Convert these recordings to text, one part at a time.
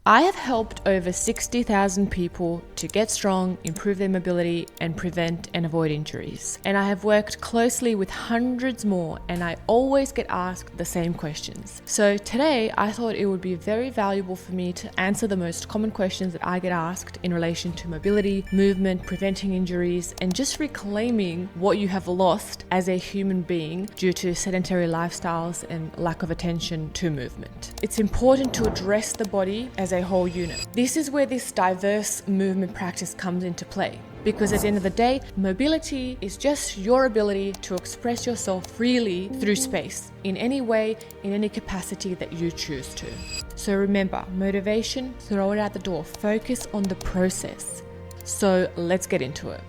I have helped over 60,000 people to get strong, improve their mobility, and prevent and avoid injuries. And I have worked closely with hundreds more, and I always get asked the same questions. So today, I thought it would be very valuable for me to answer the most common questions that I get asked in relation to mobility, movement, preventing injuries, and just reclaiming what you have lost as a human being due to sedentary lifestyles and lack of attention to movement. It's important to address the body as a whole unit. This is where this diverse movement practice comes into play. Because at the end of the day, mobility is just your ability to express yourself freely through space, in any way, in any capacity that you choose to. So remember, motivation, throw it out the door. Focus on the process. So let's get into it.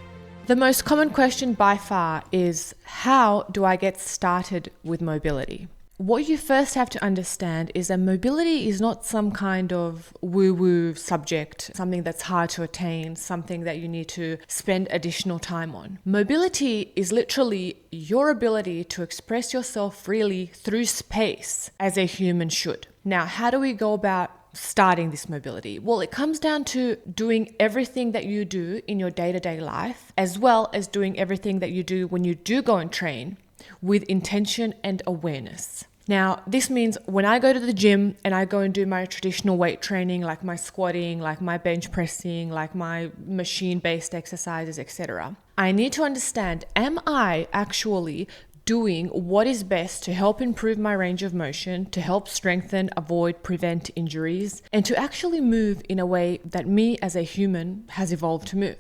The most common question by far is, how do I get started with mobility? What you first have to understand is that mobility is not some kind of woo-woo subject, something that's hard to attain, something that you need to spend additional time on. Mobility is literally your ability to express yourself freely through space as a human should. Now, how do we go about starting this mobility? Well, it comes down to doing everything that you do in your day-to-day life, as well as doing everything that you do when you do go and train, with intention and awareness. Now, this means when I go to the gym and I go and do my traditional weight training, like my squatting, like my bench pressing, like my machine-based exercises, etc., I need to understand, am I actually doing what is best to help improve my range of motion, to help strengthen, avoid, prevent injuries, and to actually move in a way that me as a human has evolved to move?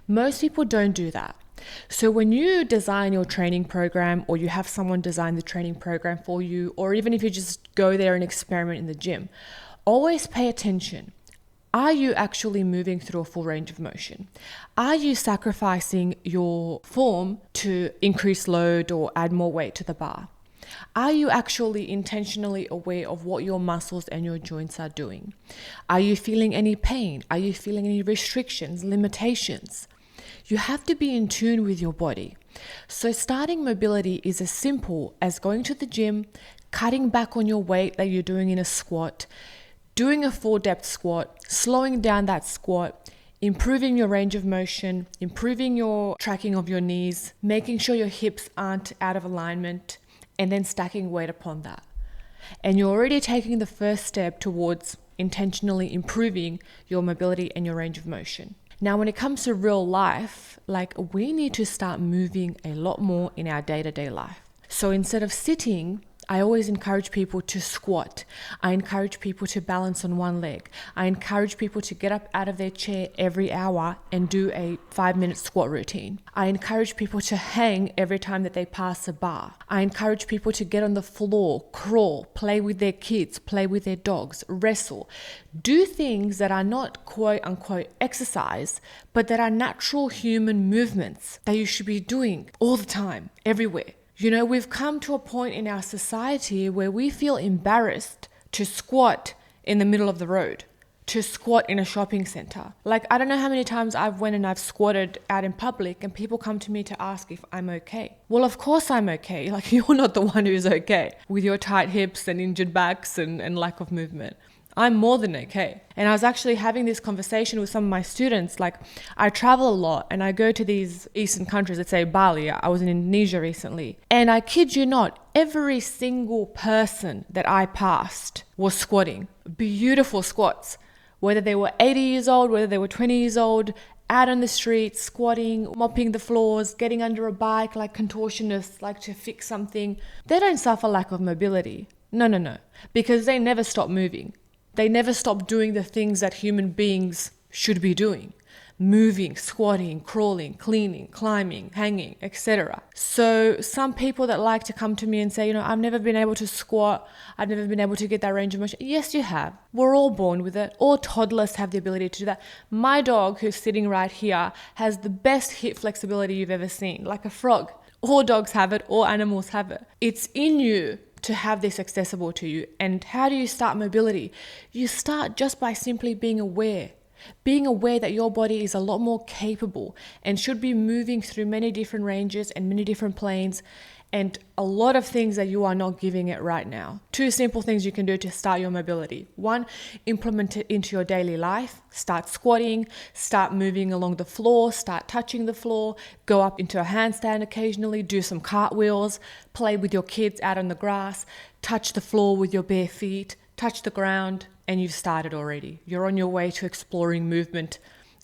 Most people don't do that. So when you design your training program, or you have someone design the training program for you, or even if you just go there and experiment in the gym, always pay attention. Are you actually moving through a full range of motion? Are you sacrificing your form to increase load or add more weight to the bar? Are you actually intentionally aware of what your muscles and your joints are doing? Are you feeling any pain? Are you feeling any restrictions, limitations? You have to be in tune with your body. So starting mobility is as simple as going to the gym, cutting back on your weight that you're doing in a squat, doing a full depth squat, slowing down that squat, improving your range of motion, improving your tracking of your knees, making sure your hips aren't out of alignment, and then stacking weight upon that. And you're already taking the first step towards intentionally improving your mobility and your range of motion. Now, when it comes to real life, we need to start moving a lot more in our day-to-day life. So instead of sitting, I always encourage people to squat. I encourage people to balance on one leg. I encourage people to get up out of their chair every hour and do a 5-minute squat routine. I encourage people to hang every time that they pass a bar. I encourage people to get on the floor, crawl, play with their kids, play with their dogs, wrestle. Do things that are not quote unquote exercise, but that are natural human movements that you should be doing all the time, everywhere. You know, we've come to a point in our society where we feel embarrassed to squat in the middle of the road, to squat in a shopping center. I don't know how many times I've went and I've squatted out in public and people come to me to ask if I'm okay. Well, of course I'm okay. You're not the one who's okay with your tight hips and injured backs and lack of movement. I'm more than okay. And I was actually having this conversation with some of my students. I travel a lot and I go to these Eastern countries, let's say Bali. I was in Indonesia recently. And I kid you not, every single person that I passed was squatting. Beautiful squats. Whether they were 80 years old, whether they were 20 years old, out on the street, squatting, mopping the floors, getting under a bike like contortionists, to fix something. They don't suffer lack of mobility. No. Because they never stop moving. They never stop doing the things that human beings should be doing. Moving, squatting, crawling, cleaning, climbing, hanging, etc. So some people that like to come to me and say, I've never been able to squat. I've never been able to get that range of motion. Yes, you have. We're all born with it. All toddlers have the ability to do that. My dog, who's sitting right here, has the best hip flexibility you've ever seen, like a frog. All dogs have it. All animals have it. It's in you to have this accessible to you. And how do you start mobility? You start just by simply being aware. Being aware that your body is a lot more capable and should be moving through many different ranges and many different planes and a lot of things that you are not giving it right now. 2 simple things you can do to start your mobility. 1, implement it into your daily life. Start squatting, start moving along the floor, start touching the floor, go up into a handstand occasionally, do some cartwheels, play with your kids out on the grass, touch the floor with your bare feet, touch the ground, and you've started already. You're on your way to exploring movement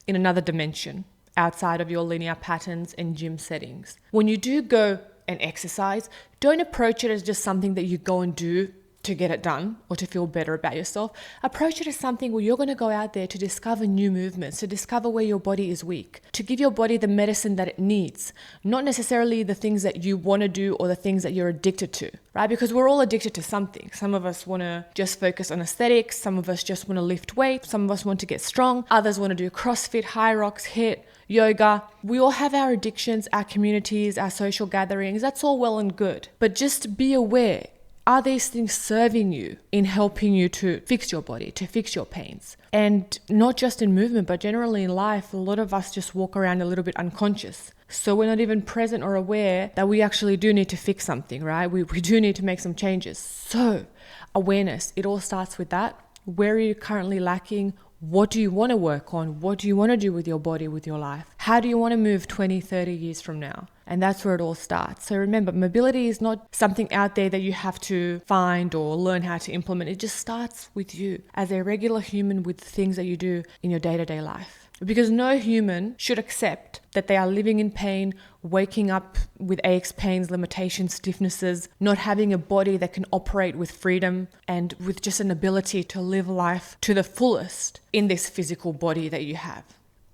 in another dimension outside of your linear patterns and gym settings. When you do go and exercise, don't approach it as just something that you go and do to get it done or to feel better about yourself. Approach it as something where you're going to go out there to discover new movements, to discover where your body is weak, to give your body the medicine that it needs, not necessarily the things that you want to do or the things that you're addicted to, right? Because we're all addicted to something. Some of us want to just focus on aesthetics. Some of us just want to lift weight. Some of us want to get strong. Others want to do CrossFit, high rocks, HIIT, yoga. We all have our addictions, our communities, our social gatherings. That's all well and good. But just be aware. Are these things serving you in helping you to fix your body, to fix your pains? And not just in movement, but generally in life, a lot of us just walk around a little bit unconscious. So we're not even present or aware that we actually do need to fix something, right? We do need to make some changes. So awareness, it all starts with that. Where are you currently lacking? What do you want to work on? What do you want to do with your body, with your life? How do you want to move 20, 30 years from now? And that's where it all starts. So remember, mobility is not something out there that you have to find or learn how to implement. It just starts with you as a regular human with things that you do in your day-to-day life. Because no human should accept that they are living in pain, waking up with aches, pains, limitations, stiffnesses, not having a body that can operate with freedom and with just an ability to live life to the fullest in this physical body that you have.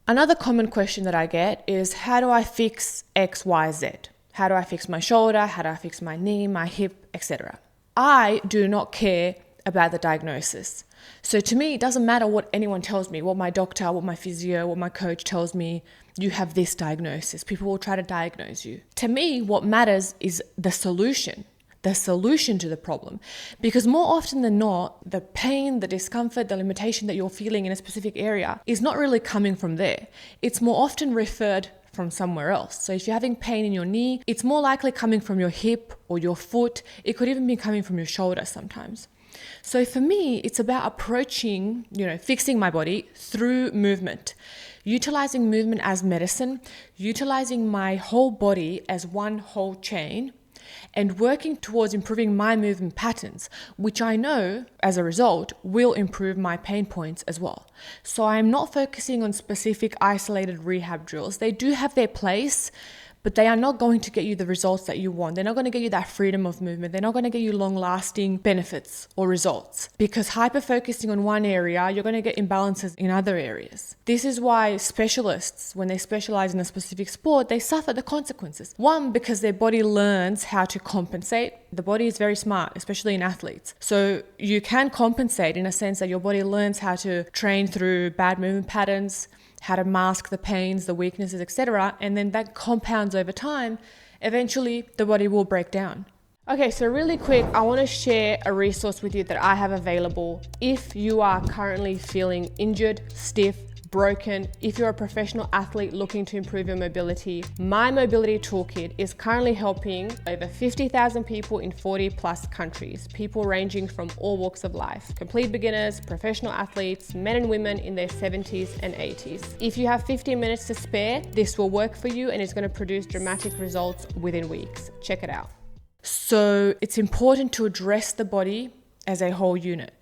Another common question that I get is, how do I fix X, Y, Z? How do I fix my shoulder? How do I fix my knee, my hip, etc.? I do not care about the diagnosis. So to me, it doesn't matter what anyone tells me, what my doctor, what my physio, what my coach tells me, you have this diagnosis. People will try to diagnose you. To me, what matters is the solution to the problem. Because more often than not, the pain, the discomfort, the limitation that you're feeling in a specific area is not really coming from there. It's more often referred from somewhere else. So if you're having pain in your knee, it's more likely coming from your hip or your foot. It could even be coming from your shoulder sometimes. So for me, it's about approaching, fixing my body through movement, utilizing movement as medicine, utilizing my whole body as one whole chain, and working towards improving my movement patterns, which I know as a result will improve my pain points as well. So I'm not focusing on specific isolated rehab drills. They do have their place, but they are not going to get you the results that you want. They're not going to get you that freedom of movement. They're not going to get you long-lasting benefits or results, because hyper-focusing on one area, you're going to get imbalances in other areas. This is why specialists, when they specialize in a specific sport, they suffer the consequences. 1, because their body learns how to compensate. The body is very smart, especially in athletes. So you can compensate in a sense that your body learns how to train through bad movement patterns, how to mask the pains, the weaknesses, etc. And then that compounds over time. Eventually, the body will break down. Okay, so really quick, I want to share a resource with you that I have available if you are currently feeling injured, stiff, broken. If you're a professional athlete looking to improve your mobility, my mobility toolkit is currently helping over 50,000 people in 40 plus countries, people ranging from all walks of life, complete beginners, professional athletes, men and women in their 70s and 80s. If you have 15 minutes to spare, this will work for you and it's going to produce dramatic results within weeks. Check it out. So it's important to address the body as a whole unit.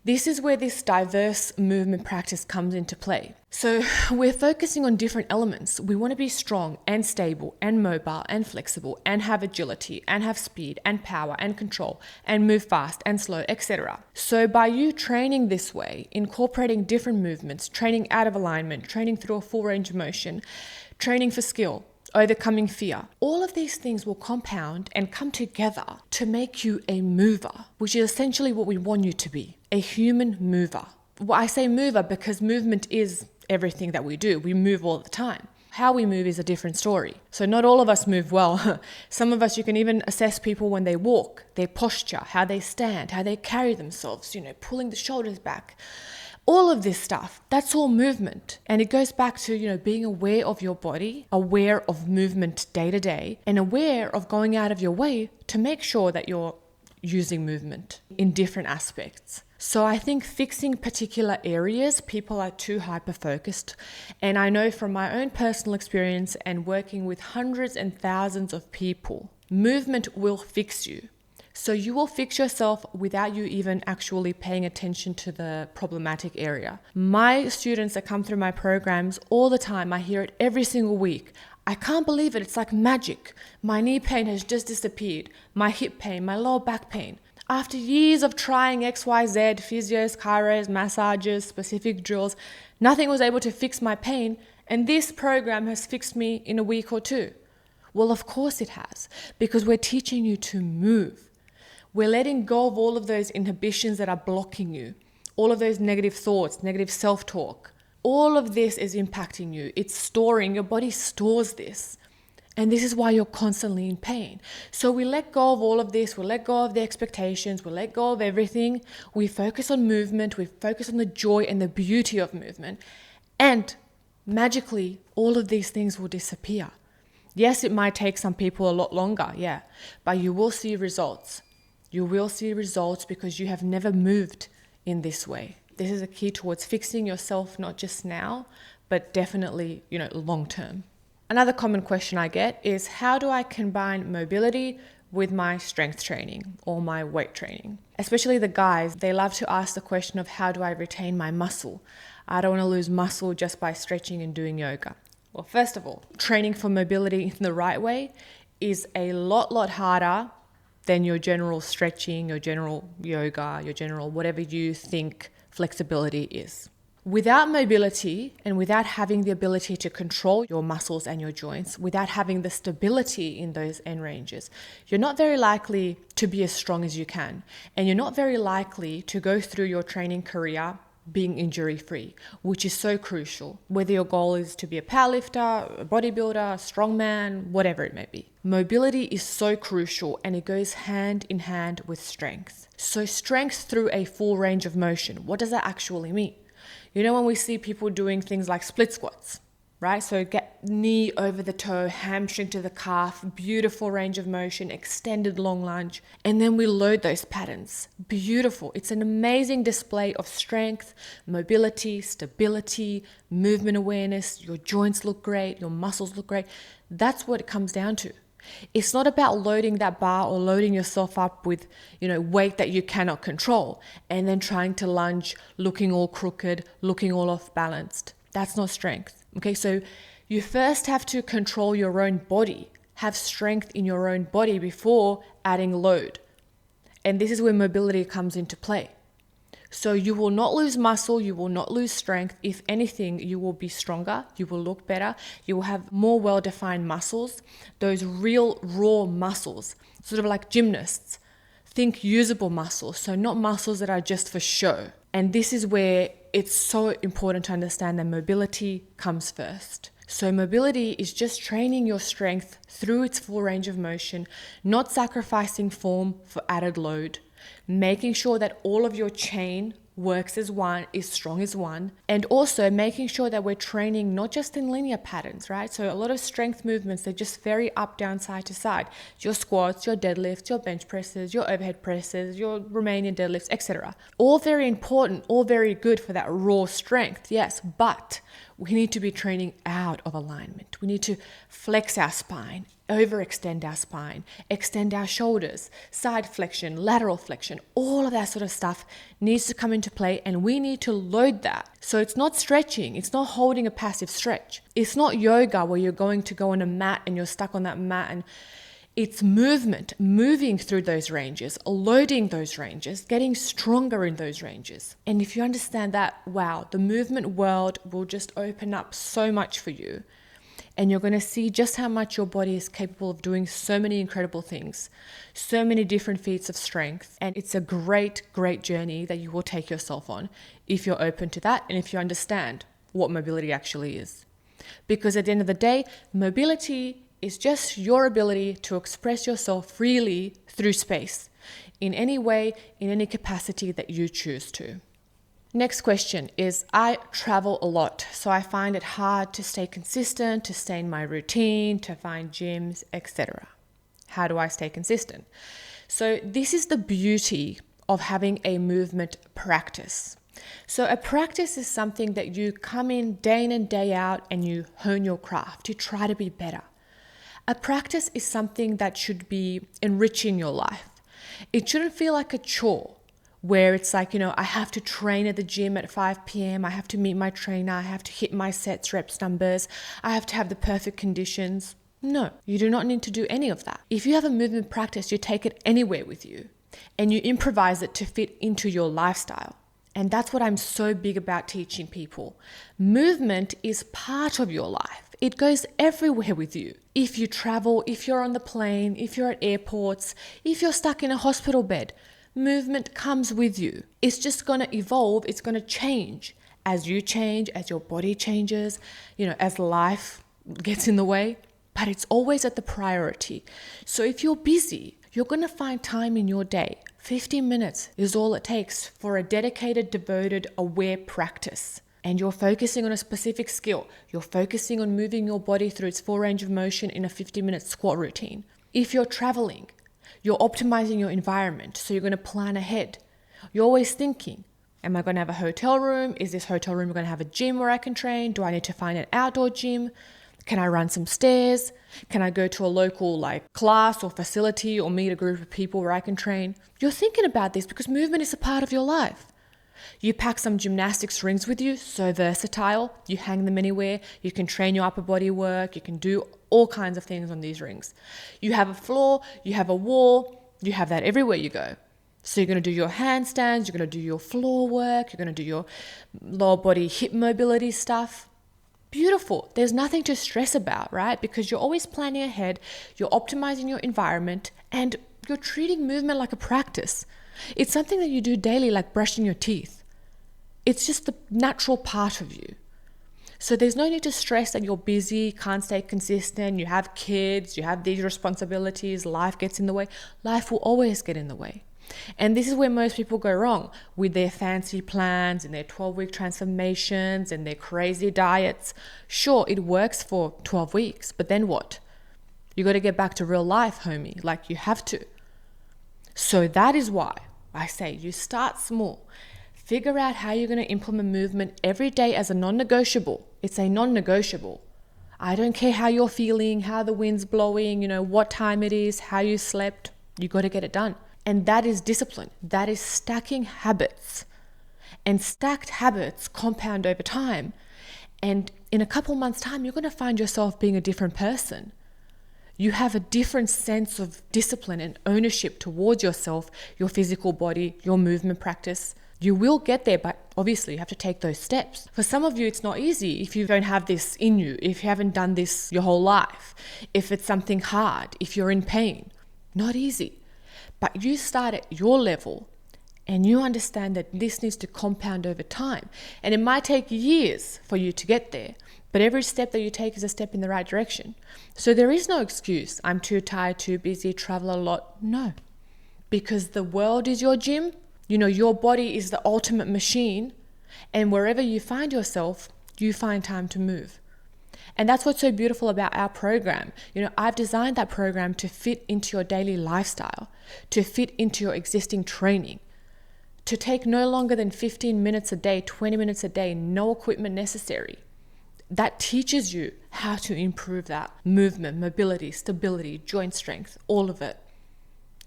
This is where this diverse movement practice comes into play. So we're focusing on different elements. We want to be strong and stable and mobile and flexible and have agility and have speed and power and control and move fast and slow, etc. So by you training this way, incorporating different movements, training out of alignment, training through a full range of motion, training for skill, overcoming fear, all of these things will compound and come together to make you a mover, which is essentially what we want you to be, a human mover. Well, I say mover because movement is everything that we do. We move all the time. How we move is a different story. So not all of us move well. Some of us, you can even assess people when they walk, their posture, how they stand, how they carry themselves, pulling the shoulders back. All of this stuff, that's all movement. And it goes back to, being aware of your body, aware of movement day to day, and aware of going out of your way to make sure that you're using movement in different aspects. So I think fixing particular areas, people are too hyper-focused. And I know from my own personal experience and working with hundreds and thousands of people, movement will fix you. So you will fix yourself without you even actually paying attention to the problematic area. My students that come through my programs all the time, I hear it every single week. I can't believe it. It's like magic. My knee pain has just disappeared. My hip pain, my lower back pain. After years of trying XYZ, physios, chiros, massages, specific drills, nothing was able to fix my pain. And this program has fixed me in a week or two. Well, of course it has, because we're teaching you to move. We're letting go of all of those inhibitions that are blocking you, all of those negative thoughts, negative self-talk. All of this is impacting you. It's storing, your body stores this. And this is why you're constantly in pain. So we let go of all of this. We let go of the expectations. We let go of everything. We focus on movement. We focus on the joy and the beauty of movement. And magically, all of these things will disappear. Yes, it might take some people a lot longer, yeah, but you will see results. You will see results because you have never moved in this way. This is a key towards fixing yourself, not just now, but definitely, long term. Another common question I get is, how do I combine mobility with my strength training or my weight training? Especially the guys, they love to ask the question of, how do I retain my muscle? I don't want to lose muscle just by stretching and doing yoga. Well, first of all, training for mobility in the right way is a lot harder than your general stretching, your general yoga, your general whatever you think flexibility is. Without mobility and without having the ability to control your muscles and your joints, without having the stability in those end ranges, you're not very likely to be as strong as you can. And you're not very likely to go through your training career being injury-free, which is so crucial, whether your goal is to be a powerlifter, a bodybuilder, a strongman, whatever it may be. Mobility is so crucial, and it goes hand in hand with strength. So strength through a full range of motion, what does that actually mean? When we see people doing things like split squats, right? So get knee over the toe, hamstring to the calf, beautiful range of motion, extended long lunge, and then we load those patterns. Beautiful. It's an amazing display of strength, mobility, stability, movement awareness. Your joints look great, your muscles look great. That's what it comes down to. It's not about loading that bar or loading yourself up with, weight that you cannot control and then trying to lunge, looking all crooked, looking all off balanced. That's not strength. Okay, so you first have to control your own body, have strength in your own body before adding load. And this is where mobility comes into play. So you will not lose muscle, you will not lose strength. If anything, you will be stronger, you will look better, you will have more well-defined muscles, those real raw muscles, sort of like gymnasts. Think usable muscles, so not muscles that are just for show. And this is where it's so important to understand that mobility comes first. So mobility is just training your strength through its full range of motion, not sacrificing form for added load, making sure that all of your chain works as one, is strong as one, and also making sure that we're training not just in linear patterns, right? So a lot of strength movements, they're just very up, down, side to side. Your squats, your deadlifts, your bench presses, your overhead presses, your Romanian deadlifts, etc. All very important, all very good for that raw strength, yes, but we need to be training out of alignment. We need to flex our spine, overextend our spine, extend our shoulders, side flexion, lateral flexion, all of that sort of stuff needs to come into play, and we need to load that. So it's not stretching, it's not holding a passive stretch. It's not yoga where you're going to go on a mat and you're stuck on that mat, and it's movement, moving through those ranges, loading those ranges, getting stronger in those ranges. And if you understand that, wow, the movement world will just open up so much for you. And you're going to see just how much your body is capable of doing so many incredible things, so many different feats of strength. And it's a great, great journey that you will take yourself on if you're open to that and if you understand what mobility actually is. Because at the end of the day, mobility is just your ability to express yourself freely through space, in any way, in any capacity that you choose to. Next question is, I travel a lot, so I find it hard to stay consistent, to stay in my routine, to find gyms, etc. How do I stay consistent? So this is the beauty of having a movement practice. So a practice is something that you come in and day out and you hone your craft. You try to be better. A practice is something that should be enriching your life. It shouldn't feel like a chore where it's like, I have to train at the gym at 5 p.m. I have to meet my trainer. I have to hit my sets, reps, numbers. I have to have the perfect conditions. No, you do not need to do any of that. If you have a movement practice, you take it anywhere with you and you improvise it to fit into your lifestyle. And that's what I'm so big about teaching people. Movement is part of your life. It goes everywhere with you. If you travel, if you're on the plane, if you're at airports, if you're stuck in a hospital bed, movement comes with you. It's just going to evolve. It's going to change as you change, as your body changes, as life gets in the way. But it's always at the priority. So if you're busy, you're going to find time in your day. 15 minutes is all it takes for a dedicated, devoted, aware practice. And you're focusing on a specific skill. You're focusing on moving your body through its full range of motion in a 50-minute squat routine. If you're traveling, you're optimizing your environment. So you're going to plan ahead. You're always thinking, am I going to have a hotel room? Is this hotel room going to have a gym where I can train? Do I need to find an outdoor gym? Can I run some stairs? Can I go to a local class or facility or meet a group of people where I can train? You're thinking about this because movement is a part of your life. You pack some gymnastics rings with you, so versatile. You hang them anywhere. You can train your upper body work. You can do all kinds of things on these rings. You have a floor, you have a wall, you have that everywhere you go. So you're going to do your handstands, you're going to do your floor work, you're going to do your lower body hip mobility stuff. Beautiful. There's nothing to stress about, right? Because you're always planning ahead, you're optimizing your environment, and you're treating movement like a practice. It's something that you do daily, like brushing your teeth. It's just the natural part of you. So there's no need to stress that you're busy, can't stay consistent, you have kids, you have these responsibilities, life gets in the way. Life will always get in the way. And this is where most people go wrong with their fancy plans and their 12-week transformations and their crazy diets. Sure, it works for 12 weeks, but then what? You got to get back to real life, homie. You have to. So that is why I say you start small. Figure out how you're going to implement movement every day as a non-negotiable. It's a non-negotiable. I don't care how you're feeling, how the wind's blowing, what time it is, how you slept. You got to get it done. And that is discipline. That is stacking habits. And stacked habits compound over time. And in a couple months' time, you're going to find yourself being a different person. You have a different sense of discipline and ownership towards yourself, your physical body, your movement practice. You will get there, but obviously you have to take those steps. For some of you, it's not easy if you don't have this in you, if you haven't done this your whole life, if it's something hard, if you're in pain. Not easy. But you start at your level and you understand that this needs to compound over time. And it might take years for you to get there, but every step that you take is a step in the right direction. So there is no excuse. I'm too tired, too busy, travel a lot. No, because the world is your gym. Your body is the ultimate machine. And wherever you find yourself, you find time to move. And that's what's so beautiful about our program. I've designed that program to fit into your daily lifestyle, to fit into your existing training, to take no longer than 15 minutes a day, 20 minutes a day, no equipment necessary. That teaches you how to improve that movement, mobility, stability, joint strength, all of it.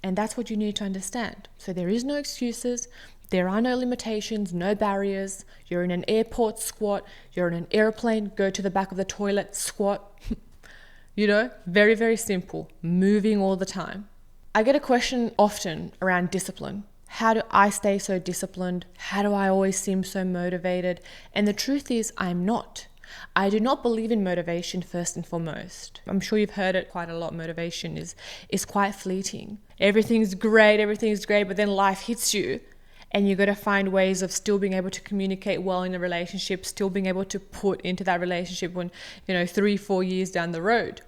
And that's what you need to understand. So there is no excuses. There are no limitations, no barriers. You're in an airport, squat. You're in an airplane, go to the back of the toilet, squat. Very, very simple. Moving all the time. I get a question often around discipline. How do I stay so disciplined? How do I always seem so motivated? And the truth is, I'm not. I do not believe in motivation first and foremost. I'm sure you've heard it quite a lot. Motivation is quite fleeting. Everything's great, but then life hits you. And you got to find ways of still being able to communicate well in a relationship, still being able to put into that relationship when, 3-4 years down the road.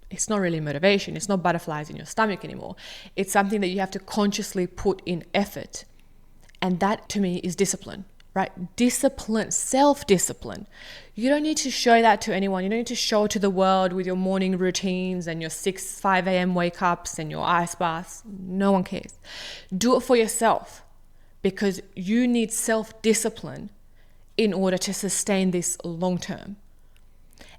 It's not really motivation. It's not butterflies in your stomach anymore. It's something that you have to consciously put in effort. And that to me is discipline. right? Discipline, self-discipline. You don't need to show that to anyone. You don't need to show it to the world with your morning routines and your 5 a.m. wake ups and your ice baths. No one cares. Do it for yourself, because you need self-discipline in order to sustain this long term.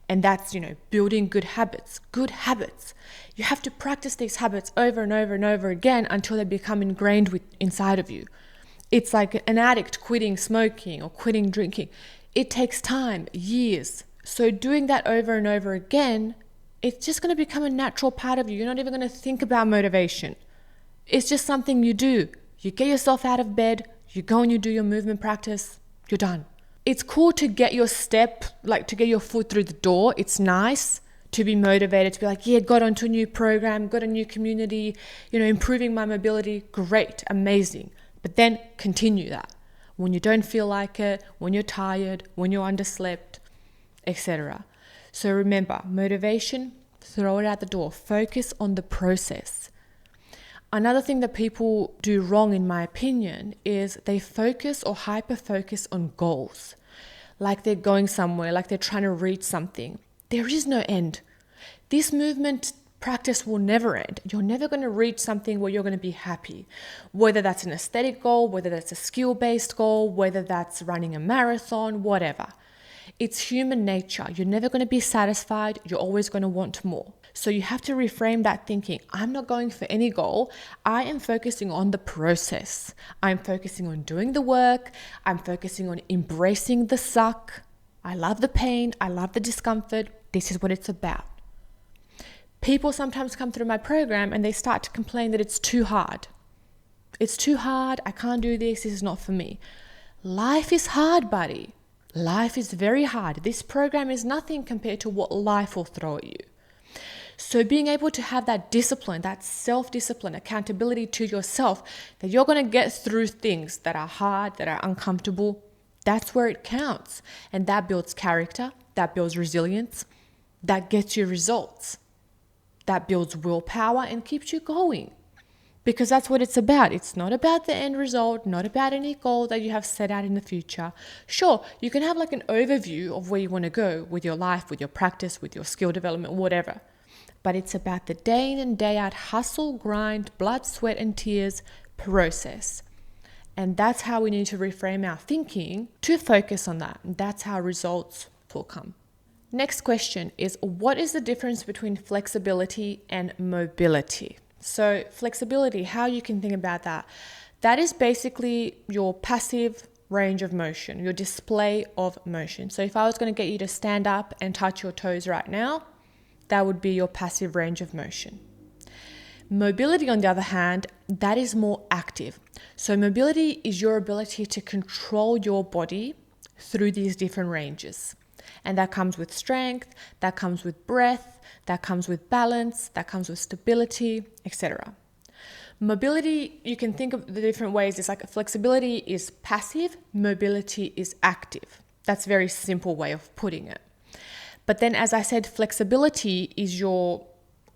And that's, building good habits. Good habits. You have to practice these habits over and over and over again until they become ingrained inside of you. It's like an addict quitting smoking or quitting drinking. It takes time, years. So doing that over and over again, it's just going to become a natural part of you. You're not even going to think about motivation. It's just something you do. You get yourself out of bed, you go and you do your movement practice, you're done. It's cool to get your to get your foot through the door. It's nice to be motivated, to be like, yeah, got onto a new program, got a new community, improving my mobility. Great, amazing. But then continue that when you don't feel like it, when you're tired, when you're underslept, etc. So remember, motivation, throw it out the door. Focus on the process. Another thing that people do wrong, in my opinion, is they focus or hyper-focus on goals. Like they're going somewhere, like they're trying to reach something. There is no end. This movement practice will never end. You're never going to reach something where you're going to be happy. Whether that's an aesthetic goal, whether that's a skill-based goal, whether that's running a marathon, whatever. It's human nature. You're never going to be satisfied. You're always going to want more. So you have to reframe that thinking. I'm not going for any goal. I am focusing on the process. I'm focusing on doing the work. I'm focusing on embracing the suck. I love the pain. I love the discomfort. This is what it's about. People sometimes come through my program and they start to complain that it's too hard. It's too hard. I can't do this. This is not for me. Life is hard, buddy. Life is very hard. This program is nothing compared to what life will throw at you. So being able to have that discipline, that self-discipline, accountability to yourself, that you're going to get through things that are hard, that are uncomfortable, that's where it counts. And that builds character, that builds resilience, that gets you results, that builds willpower and keeps you going. Because that's what it's about. It's not about the end result, not about any goal that you have set out in the future. Sure, you can have like an overview of where you want to go with your life, with your practice, with your skill development, whatever. But it's about the day in and day out hustle, grind, blood, sweat, and tears process. And that's how we need to reframe our thinking to focus on that. And that's how results will come. Next question is, what is the difference between flexibility and mobility? So flexibility, how you can think about that. That is basically your passive range of motion, your display of motion. So if I was going to get you to stand up and touch your toes right now, that would be your passive range of motion. Mobility, on the other hand, that is more active. So mobility is your ability to control your body through these different ranges. And that comes with strength, that comes with breath, that comes with balance, that comes with stability, etc. Mobility, you can think of the different ways. It's like flexibility is passive, mobility is active. That's a very simple way of putting it. But then, as I said, flexibility is your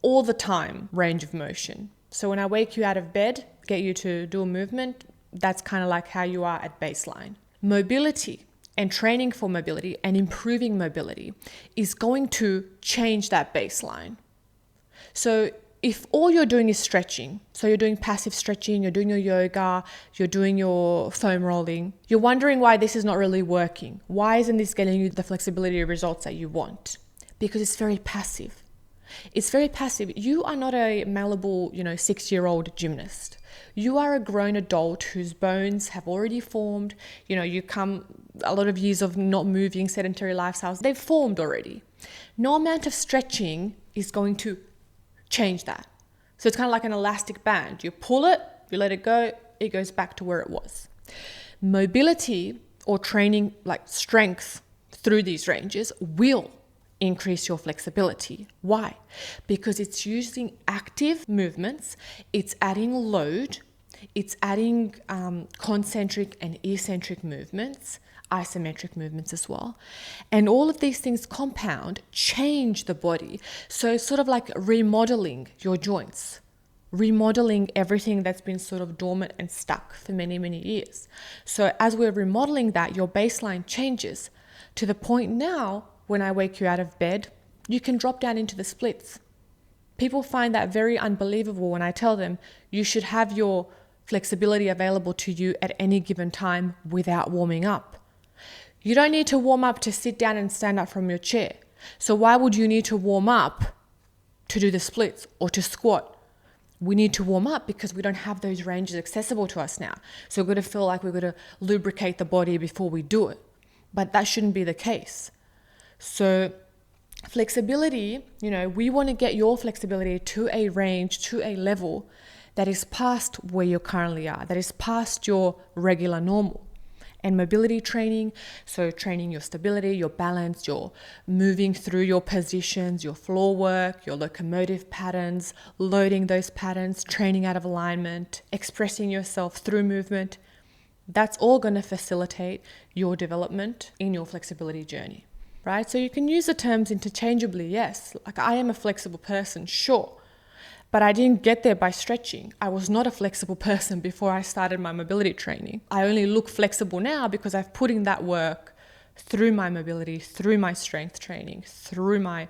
all the time range of motion. So when I wake you out of bed, get you to do a movement, that's kind of like how you are at baseline. Mobility and training for mobility and improving mobility is going to change that baseline. So if all you're doing is stretching, so you're doing passive stretching, you're doing your yoga, you're doing your foam rolling, you're wondering why this is not really working. Why isn't this getting you the flexibility results that you want? Because it's very passive. It's very passive. You are not a malleable, 6-year-old gymnast. You are a grown adult whose bones have already formed. You come a lot of years of not moving, sedentary lifestyles. They've formed already. No amount of stretching is going to change that. So it's kind of like an elastic band. You pull it, you let it go, it goes back to where it was. Mobility or training like strength through these ranges will increase your flexibility. Why? Because it's using active movements, it's adding load, it's adding concentric and eccentric movements, isometric movements as well. And all of these things compound, change the body. So it's sort of like remodeling your joints, remodeling everything that's been sort of dormant and stuck for many, many years. So as we're remodeling that, your baseline changes to the point now, when I wake you out of bed, you can drop down into the splits. People find that very unbelievable when I tell them you should have your flexibility available to you at any given time without warming up. You don't need to warm up to sit down and stand up from your chair. So why would you need to warm up to do the splits or to squat? We need to warm up because we don't have those ranges accessible to us now. So we're going to feel like we're going to lubricate the body before we do it. But that shouldn't be the case. So flexibility, we want to get your flexibility to a range, to a level that is past where you currently are, that is past your regular normal. And mobility training, so training your stability, your balance, your moving through your positions, your floor work, your locomotive patterns, loading those patterns, training out of alignment, expressing yourself through movement, that's all going to facilitate your development in your flexibility journey, right? So you can use the terms interchangeably, yes. Like, I am a flexible person, sure. But I didn't get there by stretching. I was not a flexible person before I started my mobility training. I only look flexible now because I've put in that work through my mobility, through my strength training, through my,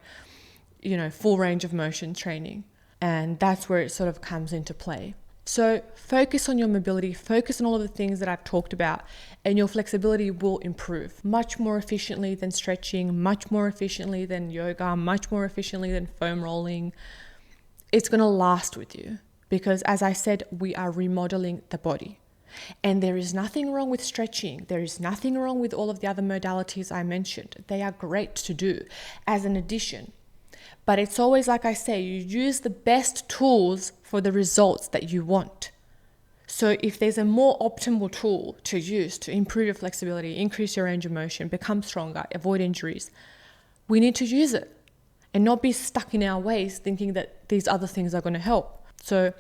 full range of motion training. And that's where it sort of comes into play. So focus on your mobility, focus on all of the things that I've talked about, and your flexibility will improve much more efficiently than stretching, much more efficiently than yoga, much more efficiently than foam rolling. It's going to last with you because, as I said, we are remodeling the body. And there is nothing wrong with stretching. There is nothing wrong with all of the other modalities I mentioned. They are great to do as an addition. But it's always, like I say, you use the best tools for the results that you want. So if there's a more optimal tool to use to improve your flexibility, increase your range of motion, become stronger, avoid injuries, we need to use it. And not be stuck in our ways thinking that these other things are going to help. So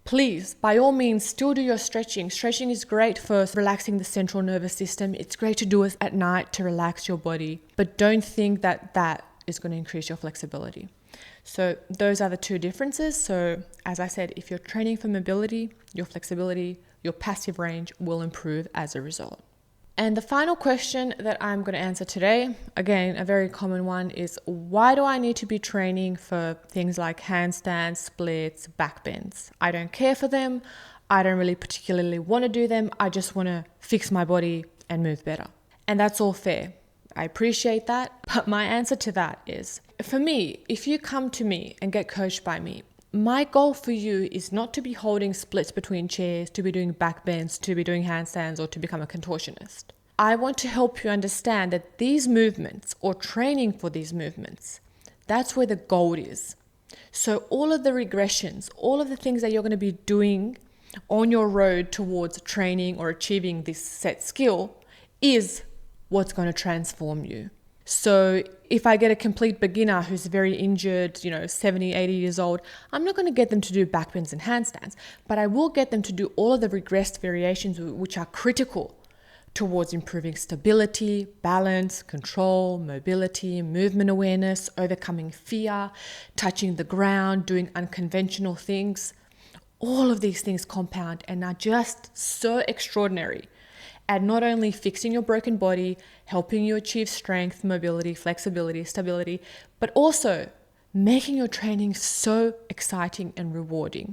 please, by all means, still do your stretching. Stretching is great for relaxing the central nervous system. It's great to do it at night to relax your body. But don't think that that is going to increase your flexibility. So those are the two differences. So as I said, if you're training for mobility, your flexibility, your passive range will improve as a result. And the final question that I'm going to answer today, again, a very common one, is why do I need to be training for things like handstands, splits, back bends? I don't care for them. I don't really particularly want to do them. I just want to fix my body and move better. And that's all fair. I appreciate that. But my answer to that is, for me, if you come to me and get coached by me, my goal for you is not to be holding splits between chairs, to be doing back bends, to be doing handstands, or to become a contortionist. I want to help you understand that these movements, or training for these movements, that's where the gold is. So all of the regressions, all of the things that you're going to be doing on your road towards training or achieving this set skill is what's going to transform you. So if I get a complete beginner who's very injured, 70, 80 years old, I'm not going to get them to do back bends and handstands, but I will get them to do all of the regressed variations which are critical towards improving stability, balance, control, mobility, movement awareness, overcoming fear, touching the ground, doing unconventional things. All of these things compound and are just so extraordinary at not only fixing your broken body, helping you achieve strength, mobility, flexibility, stability, but also making your training so exciting and rewarding.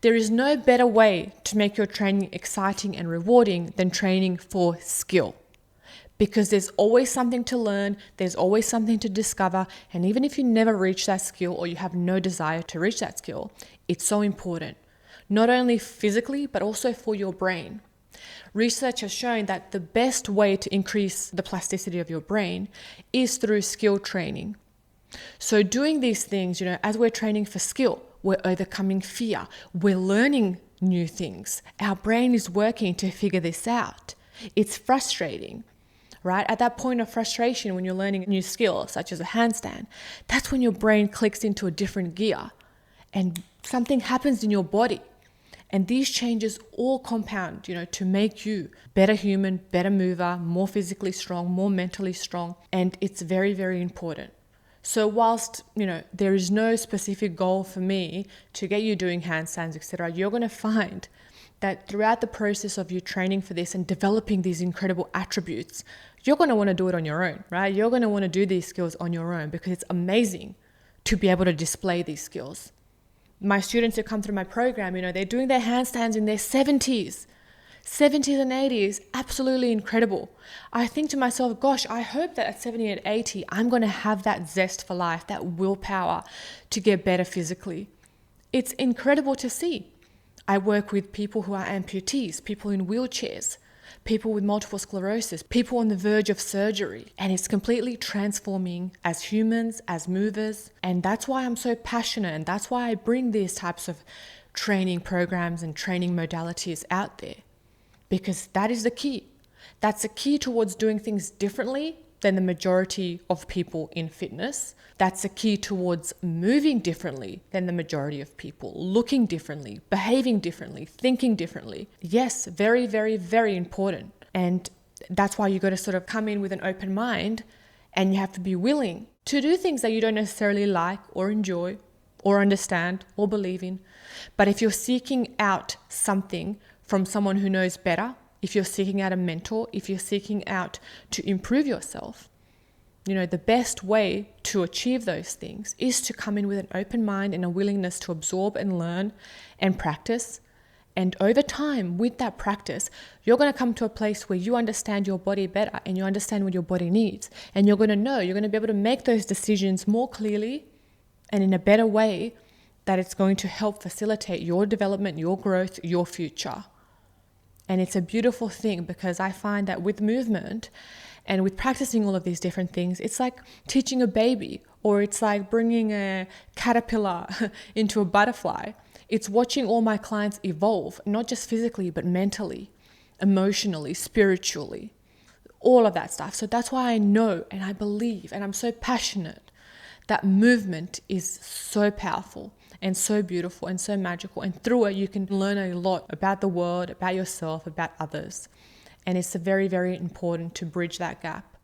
There is no better way to make your training exciting and rewarding than training for skill. Because there's always something to learn, there's always something to discover, and even if you never reach that skill or you have no desire to reach that skill, it's so important, not only physically, but also for your brain. Research has shown that the best way to increase the plasticity of your brain is through skill training. So doing these things, as we're training for skill, we're overcoming fear, we're learning new things. Our brain is working to figure this out. It's frustrating, right? At that point of frustration, when you're learning a new skill, such as a handstand, that's when your brain clicks into a different gear and something happens in your body. And these changes all compound, to make you better human, better mover, more physically strong, more mentally strong. And it's very, very important. So whilst, there is no specific goal for me to get you doing handstands, etc., you're going to find that throughout the process of you training for this and developing these incredible attributes, you're going to want to do it on your own, right? You're going to want to do these skills on your own because it's amazing to be able to display these skills. My students who come through my program, they're doing their handstands in their 70s and 80s, absolutely incredible. I think to myself, gosh, I hope that at 70 and 80, I'm going to have that zest for life, that willpower to get better physically. It's incredible to see. I work with people who are amputees, people in wheelchairs, people with multiple sclerosis, people on the verge of surgery, and it's completely transforming as humans, as movers. And that's why I'm so passionate, and that's why I bring these types of training programs and training modalities out there, because that is the key. That's the key towards doing things differently than the majority of people in fitness. That's the key towards moving differently than the majority of people, looking differently, behaving differently, thinking differently. Yes, very, very, very important. And that's why you got to sort of come in with an open mind, and you have to be willing to do things that you don't necessarily like or enjoy or understand or believe in. But if you're seeking out something from someone who knows better, if you're seeking out a mentor, if you're seeking out to improve yourself, the best way to achieve those things is to come in with an open mind and a willingness to absorb and learn and practice. And over time, with that practice, you're going to come to a place where you understand your body better and you understand what your body needs. And you're going to be able to make those decisions more clearly and in a better way, that it's going to help facilitate your development, your growth, your future. And it's a beautiful thing, because I find that with movement and with practicing all of these different things, it's like teaching a baby, or it's like bringing a caterpillar into a butterfly. It's watching all my clients evolve, not just physically, but mentally, emotionally, spiritually, all of that stuff. So that's why I know and I believe and I'm so passionate that movement is so powerful and so beautiful and so magical. And through it, you can learn a lot about the world, about yourself, about others. And it's very, very important to bridge that gap